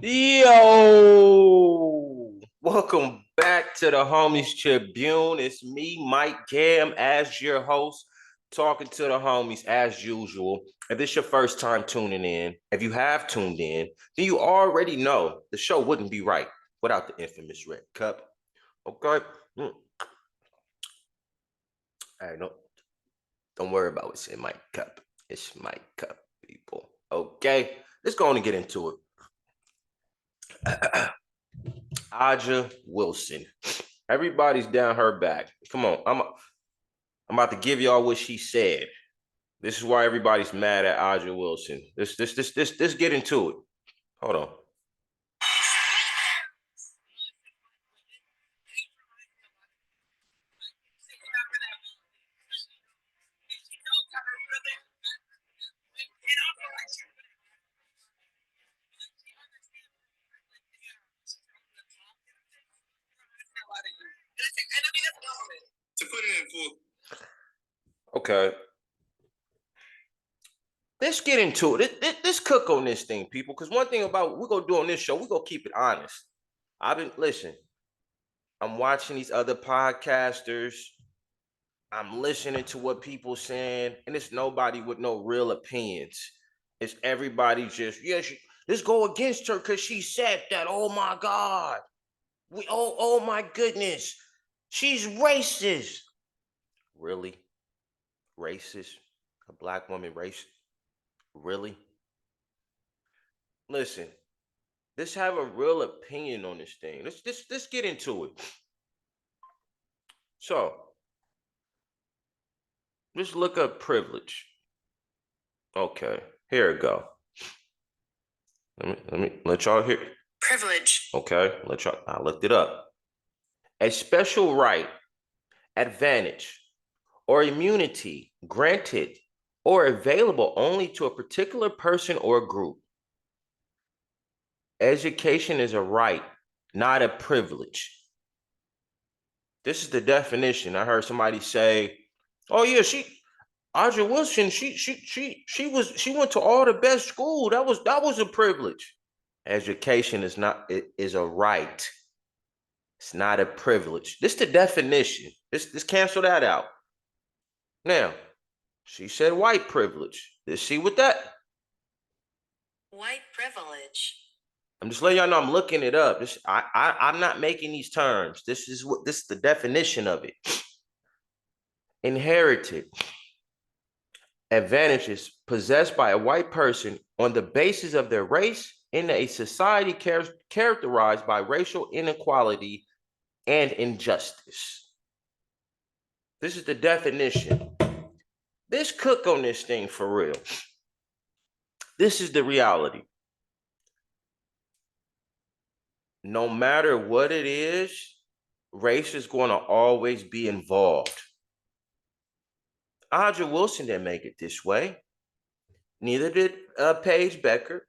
Yo, welcome back to the Homies Tribune. It's me, Mike Gam, as your host, talking to the homies as usual. If this is your first time tuning in, if you have tuned in, then you already know the show wouldn't be right without the infamous Red Cup. Okay? I know. Don't worry about what's in my cup. It's my cup, people. Okay? Let's go on and get into it. Aja Wilson. Everybody's down her back. Come on, I'm about to give y'all what she said. This is why everybody's mad at Aja Wilson. Let's get into it. Hold on. To put it in full. Okay. Let's get into it. Let's cook on this thing, people. Because one thing about what we're gonna do on this show, we're gonna keep it honest. I'm watching these other podcasters. I'm listening to what people saying, and it's nobody with no real opinions. It's everybody just, let's go against her because she said that. Oh my God. Oh my goodness. She's racist. Really? Racist? A black woman racist? Really? Listen, let's have a real opinion on this thing. Let's get into it. So, let's look up privilege. Okay, here we go. Let y'all hear. Privilege. Okay, I looked it up. A special right, advantage, or immunity granted or available only to a particular person or group. Education is a right, not a privilege. This is the definition. I heard somebody say, "Oh yeah, Aja Wilson, she went to all the best school. That was a privilege." Education is a right. It's not a privilege. This is the definition. This cancel that out. Now, she said white privilege. Let's see what that. White privilege. I'm just letting y'all know I'm looking it up. I'm not making these terms. This is the definition of it. Inherited advantages possessed by a white person on the basis of their race in a society characterized by racial inequality and injustice. This is the definition. Let's cook on this thing for real. This is the reality. No matter what it is, race is going to always be involved. Aja Wilson didn't make it this way. Neither did Paige Bueckers.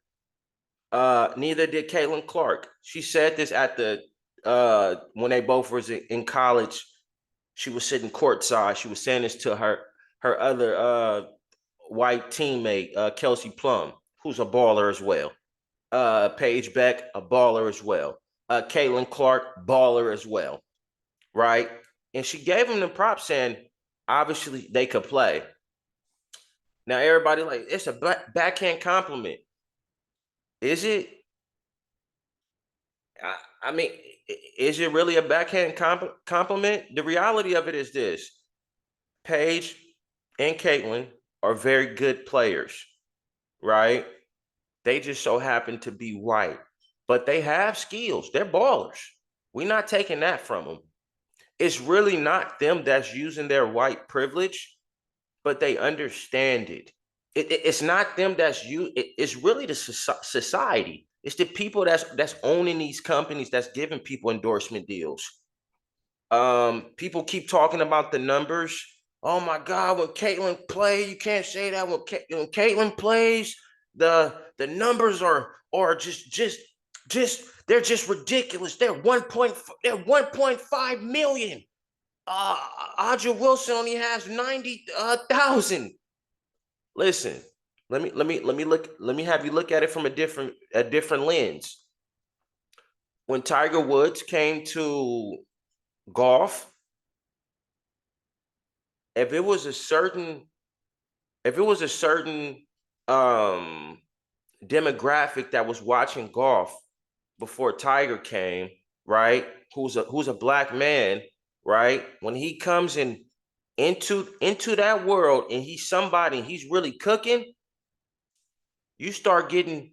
Neither did Caitlin Clark. She said this at the when they both was in college. She was sitting courtside. She was saying this to her other white teammate, Kelsey Plum, who's a baller as well. Paige Beck, a baller as well. Caitlin Clark, baller as well. Right? And she gave him the props saying, obviously, they could play. Now, everybody like, it's a backhand compliment. Is it? I mean, is it really a backhand compliment? The reality of it is this. Paige and Caitlin are very good players, right? They just so happen to be white. But they have skills. They're ballers. We're not taking that from them. It's really not them that's using their white privilege, but they understand it. It's not them that's it's really the society. It's the people that's owning these companies that's giving people endorsement deals. People keep talking about the numbers. Oh my God, when Caitlin plays, you can't say that. When Caitlin plays, the numbers are just they're just ridiculous. They're 1.5 million. Aja Wilson only has 90,000. Listen, Let me have you look at it from a different lens. When Tiger Woods came to golf, if it was a certain um demographic that was watching golf before Tiger came, right? Who's a black man, right? When he comes into that world and he's somebody and he's really cooking, you start getting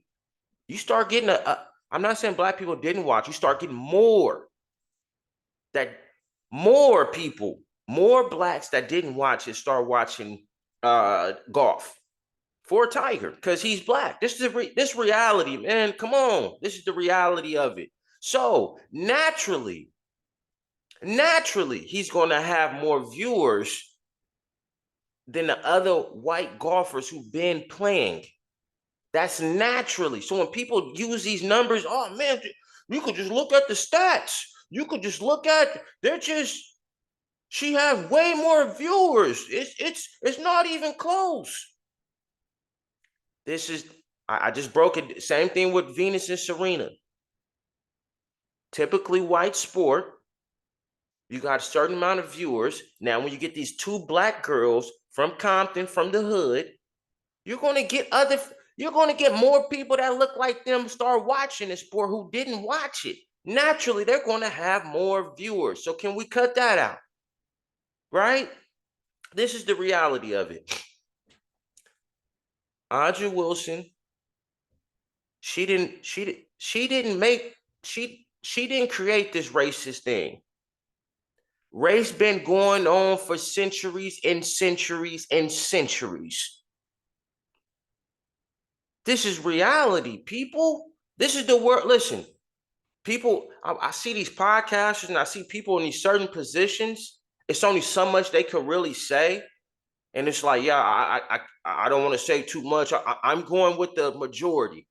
I'm not saying black people didn't watch, you start getting that more people, more blacks that didn't watch it start watching golf for Tiger because he's black. This is this reality, man. Come on, this is the reality of it. So naturally, he's going to have more viewers than the other white golfers who've been playing. That's naturally. So when people use these numbers, oh man, you could just look at the stats. You could just look at she has way more viewers. It's not even close. This is I just broke it. Same thing with Venus and Serena. Typically white sport. You got a certain amount of viewers. Now, when you get these two black girls from Compton, from the hood, you're going to get more people that look like them start watching the sport who didn't watch it. Naturally, they're going to have more viewers. So can we cut that out? Right? This is the reality of it. Audrey Wilson, she didn't create this racist thing. Race been going on for centuries and centuries and centuries. This is reality, people. This is the world. Listen, people, I see these podcasters and I see people in these certain positions. It's only so much they could really say. And it's like, yeah, I don't want to say too much. I'm going with the majority.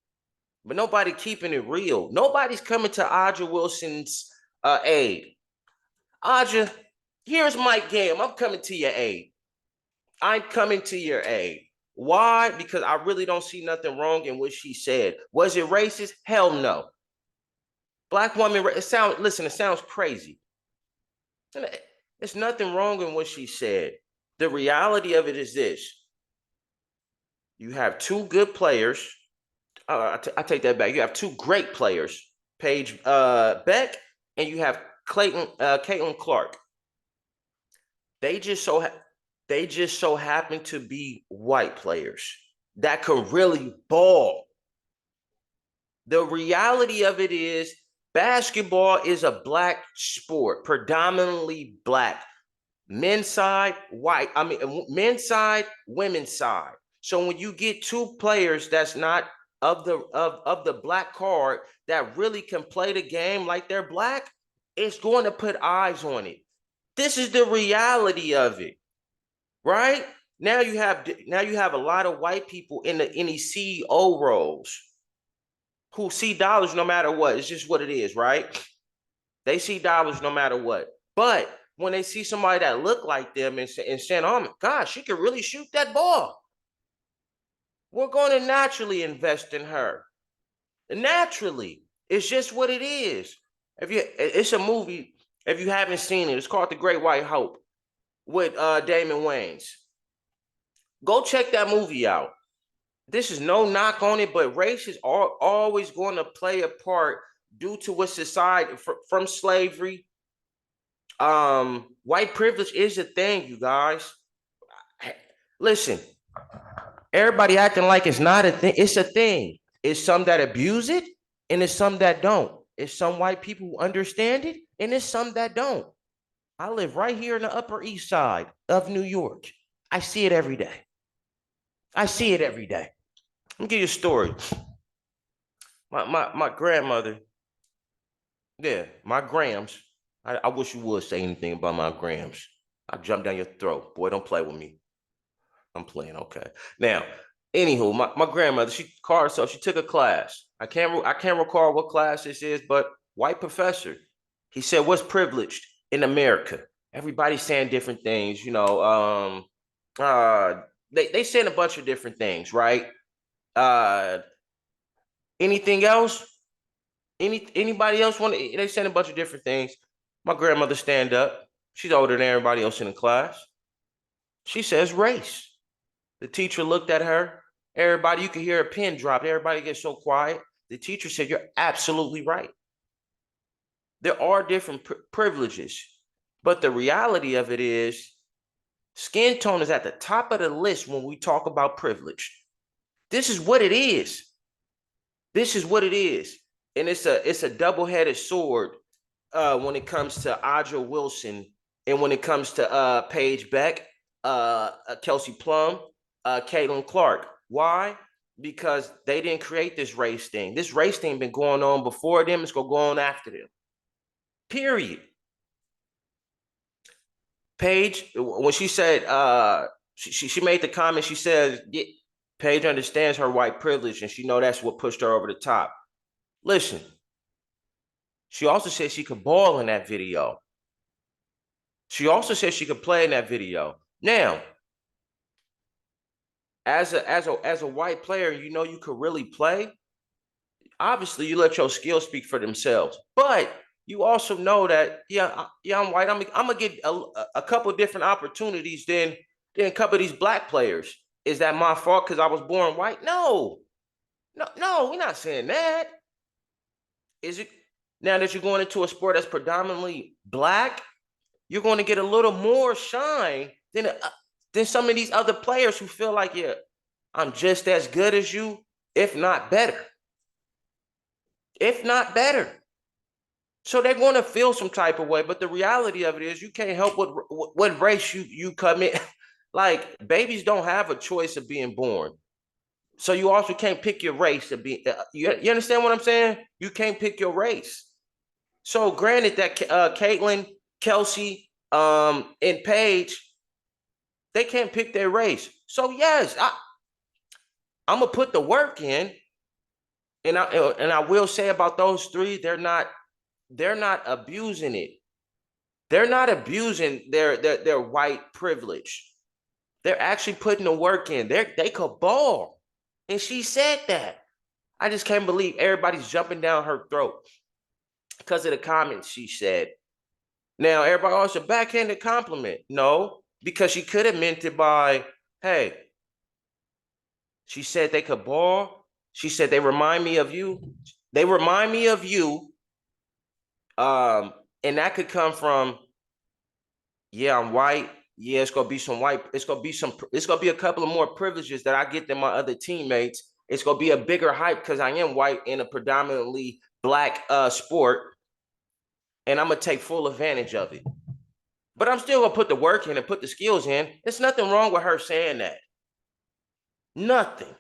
But nobody keeping it real. Nobody's coming to Audrey Wilson's aid. Audrey, here's Mike Game. I'm coming to your aid. I'm coming to your aid. Why? Because I really don't see nothing wrong in what she said. Was it racist? Hell no. Black woman, it sounds crazy. There's nothing wrong in what she said. The reality of it is this. You have two good players. I take that back. You have two great players, Paige Beck, and you have Caitlin Clark. They just so happen to be white players that could really ball. The reality of it is basketball is a black sport, predominantly black. Men's side, white. I mean, men's side, women's side. So when you get two players that's not of the black card that really can play the game like they're black, it's going to put eyes on it. This is the reality of it, right? Now you have a lot of white people in these CEO roles who see dollars no matter what. It's just what it is, right? They see dollars no matter what. But when they see somebody that look like them and saying, oh my gosh, she can really shoot that ball, we're going to naturally invest in her. Naturally. It's just what it is. It's a movie, if you haven't seen it, it's called The Great White Hope with Damon Wayans. Go check that movie out. This is no knock on it, but race is always going to play a part due to what society from slavery. White privilege is a thing, you guys. Listen, everybody acting like it's not a thing. It's a thing. It's some that abuse it, and it's some that don't. It's some white people who understand it, and it's some that don't. I live right here in the Upper East Side of New York. I see it every day. I see it every day. Let me give you a story. My grandmother, yeah, my grams. I wish you would say anything about my grams. I jump down your throat. Boy, don't play with me. I'm playing, okay. Now, anywho, my grandmother, she called herself, she took a class. I can't recall what class this is, but white professor. He said, what's privileged in America? Everybody's saying different things, they saying a bunch of different things, right? Uh, anything else? Anybody else want to? They saying a bunch of different things. My grandmother stand up. She's older than everybody else in the class. She says race. The teacher looked at her. Everybody, you could hear a pin drop. Everybody gets so quiet. The teacher said, "You're absolutely right. There are different privileges, but the reality of it is skin tone is at the top of the list when we talk about privilege. This is what it is. This is what it is. And it's a double-headed sword when it comes to Audra Wilson and when it comes to Paige Beck, Kelsey Plum, Caitlin Clark. Why? Because they didn't create this race thing. This race thing been going on before them. It's going to go on after them. Period. Paige, when she said, she made the comment, she says, yeah, Paige understands her white privilege and she know that's what pushed her over the top. Listen, she also said she could ball in that video. She also said she could play in that video. Now, as a white player, you know you could really play. Obviously, you let your skills speak for themselves. But you also know that, yeah, I'm white. I'm gonna get a couple different opportunities than a couple of these black players. Is that my fault because I was born white? No, we're not saying that. Is it now that you're going into a sport that's predominantly black? You're going to get a little more shine than some of these other players who feel like, yeah, I'm just as good as you, if not better. If not better. So they're going to feel some type of way, but the reality of it is you can't help what race you come in. Like, babies don't have a choice of being born. So you also can't pick your race to be, you understand what I'm saying? You can't pick your race. So granted that Caitlin, Kelsey, and Paige, they can't pick their race. So yes, I'm gonna put the work in, and I will say about those three, they're not abusing it. They're not abusing their white privilege. They're actually putting the work in. They could ball, and she said that. I just can't believe everybody's jumping down her throat because of the comments she said. Now, everybody wants a backhanded compliment. No, because she could have meant it by, hey, she said they could ball. She said they remind me of you. They remind me of you. And that could come from, yeah, I'm white. Yeah, it's gonna be some white. It's gonna be a couple of more privileges that I get than my other teammates. It's gonna be a bigger hype because I am white in a predominantly black sport, and I'm gonna take full advantage of it. But I'm still gonna put the work in and put the skills in. There's nothing wrong with her saying that. Nothing.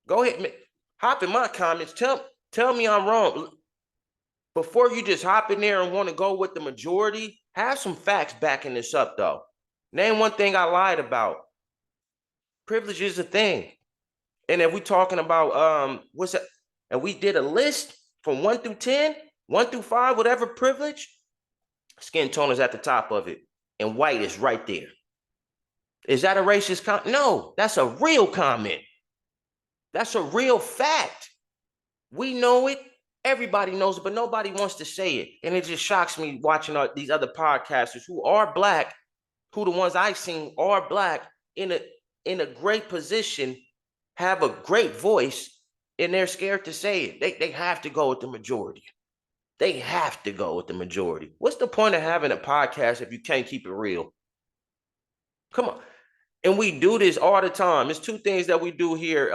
Go ahead, hop in my comments. Tell me I'm wrong. Before you just hop in there and want to go with the majority, have some facts backing this up, though. Name one thing I lied about. Privilege is a thing. And if we're talking about what's that? And we did a list from 1 through 10, 1 through 5, whatever privilege, skin tone is at the top of it. And white is right there. Is that a racist comment? No, that's a real comment. That's a real fact. We know it. Everybody knows it, but nobody wants to say it. And it just shocks me watching these other podcasters who are black, who the ones I've seen are black, in a great position, have a great voice, and they're scared to say it. They have to go with the majority. They have to go with the majority. What's the point of having a podcast if you can't keep it real? Come on. And we do this all the time. It's two things that we do here.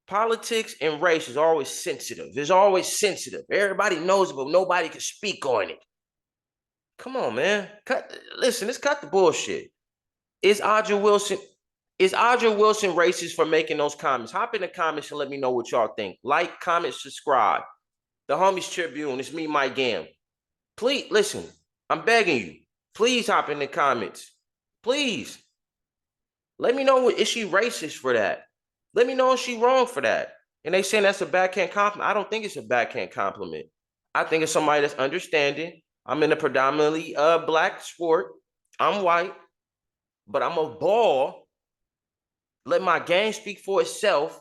Politics and race is always sensitive. It's always sensitive. Everybody knows it, but nobody can speak on it. Come on, man. Listen, let's cut the bullshit. Is Audra Wilson racist for making those comments? Hop in the comments and let me know what y'all think. Like, comment, subscribe. The Homies Tribune, it's me, Mike Gam. Please, listen, I'm begging you. Please hop in the comments. Please. Let me know, is she racist for that? Let me know if she wrong for that. And they saying that's a backhand compliment. I don't think it's a backhand compliment. I think it's somebody that's understanding. I'm in a predominantly black sport. I'm white. but I'm a ball. Let my game speak for itself.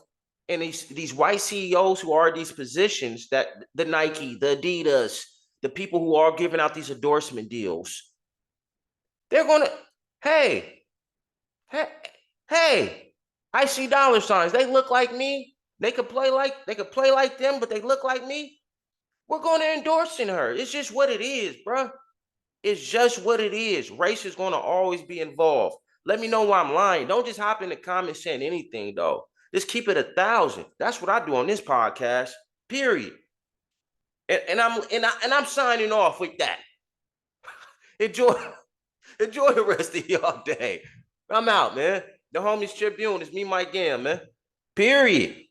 And these white CEOs who are in these positions, that the Nike, the Adidas, the people who are giving out these endorsement deals, they're gonna, hey, hey, hey, I see dollar signs. They look like me. They could play like them, but they look like me. We're going to endorsing her. It's just what it is, bro. It's just what it is. Race is going to always be involved. Let me know why I'm lying. Don't just hop in the comments saying anything, though. Just keep it 1,000. That's what I do on this podcast. Period. And I'm signing off with that. Enjoy, enjoy the rest of y'all day. I'm out, man. The Homies Tribune is me, Mike Gam, man. Period.